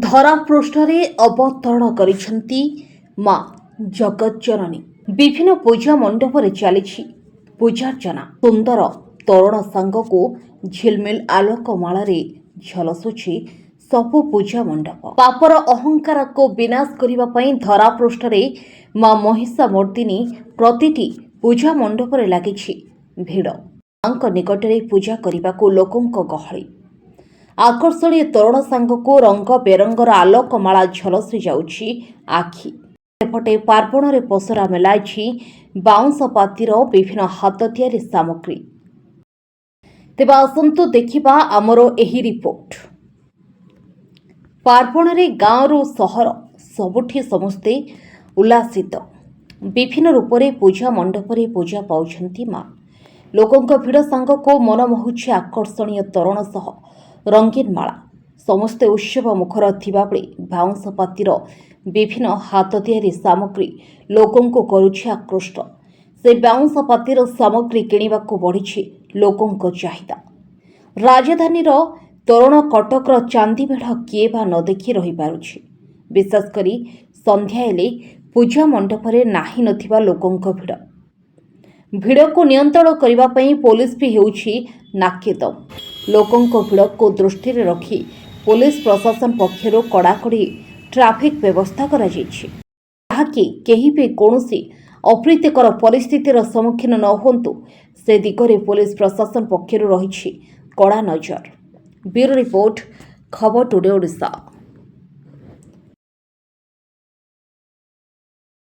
ଧରା ପୃଷ୍ଠରେ ଅବତରଣ କରିଛନ୍ତି ମା ଜଗତଜନନୀ। ବିଭିନ୍ନ ପୂଜା ମଣ୍ଡପରେ ଚାଲିଛି ପୂଜାର୍ଚ୍ଚନା। ସୁନ୍ଦର ତୋରଣ ସାଙ୍ଗକୁ ଝିଲମିଲ ଆଲୋକମାଳାରେ ଝଲସୁଛି ସବୁ ପୂଜା ମଣ୍ଡପ। ପାପର ଅହଙ୍କାରକୁ ବିନାଶ କରିବା ପାଇଁ ଧରା ପୃଷ୍ଠରେ ମା ମହିଷାମର୍ଦିନୀ ପ୍ରତିଟି ପୂଜା ମଣ୍ଡପରେ ଲାଗିଛି ଭିଡ଼। ମାଙ୍କ ନିକଟରେ ପୂଜା କରିବାକୁ ଲୋକଙ୍କ ଗହଳି। ଆକର୍ଷଣୀୟ ତୋରଣ ସାଙ୍ଗକୁ ରଙ୍ଗ ବେରଙ୍ଗର ଆଲୋକମାଳା ଝଲସି ଯାଉଛି ଆଖି। ସେପଟେ ପାର୍ବଣରେ ପସରା ମେଲାଇଛି ବାଉଁଶ ପାତିର ବିଭିନ୍ନ ହାତ ତିଆରି ସାମଗ୍ରୀ। ତେବେ ଆସନ୍ତୁ ଦେଖିବା ଆମର ଏହି ରିପୋର୍ଟ। ପାର୍ବଣରେ ଗାଁରୁ ସହର ସବୁଠି ସମସ୍ତେ ଉଲ୍ଲାସିତ। ବିଭିନ୍ନ ରୂପରେ ପୂଜା ମଣ୍ଡପରେ ପୂଜା ପାଉଛନ୍ତି ମା। ଲୋକଙ୍କ ଭିଡ଼ ସାଙ୍ଗକୁ ମନ ମୋହୁଛି ଆକର୍ଷଣୀୟ ତୋରଣ ସହ ରଙ୍ଗୀନ ମାଳା। ସମସ୍ତେ ଉତ୍ସବ ମୁଖର ଥିବାବେଳେ ବାଉଁଶ ପାତିର ବିଭିନ୍ନ ହାତ ତିଆରି ସାମଗ୍ରୀ ଲୋକଙ୍କୁ କରୁଛି ଆକୃଷ୍ଟ। ସେ ବାଉଁଶ ପାତିର ସାମଗ୍ରୀ କିଣିବାକୁ ବଢ଼ିଛି ଲୋକଙ୍କ ଚାହିଦା। ରାଜଧାନୀର ତୋରଣ କଟକର ଚାନ୍ଦିମେଢ଼ କିଏ ବା ନ ଦେଖି ରହିପାରୁଛି। ବିଶେଷ କରି ସନ୍ଧ୍ୟା ହେଲେ ପୂଜା ମଣ୍ଡପରେ ନାହିଁ ନଥିବା ଲୋକଙ୍କ ଭିଡ଼। ଭିଡ଼କୁ ନିୟନ୍ତ୍ରଣ କରିବା ପାଇଁ ପୋଲିସ ବି ହେଉଛି ନାକେଦମ। ଲୋକଙ୍କ ଭିଡ଼କୁ ଦୃଷ୍ଟିରେ ରଖି ପୋଲିସ ପ୍ରଶାସନ ପକ୍ଷରୁ କଡ଼ାକଡ଼ି ଟ୍ରାଫିକ ବ୍ୟବସ୍ଥା କରାଯାଇଛି, ଯାହାକି କେହି ବି କୌଣସି ଅପ୍ରୀତିକର ପରିସ୍ଥିତିର ସମ୍ମୁଖୀନ ନ ହୁଅନ୍ତୁ ସେ ଦିଗରେ ପୋଲିସ ପ୍ରଶାସନ ପକ୍ଷରୁ ରହିଛି କଡ଼ା ନଜର। ବ୍ୟୁରୋ ରିପୋର୍ଟ, ଖବର ଟୁଡେ ଓଡ଼ିଶା।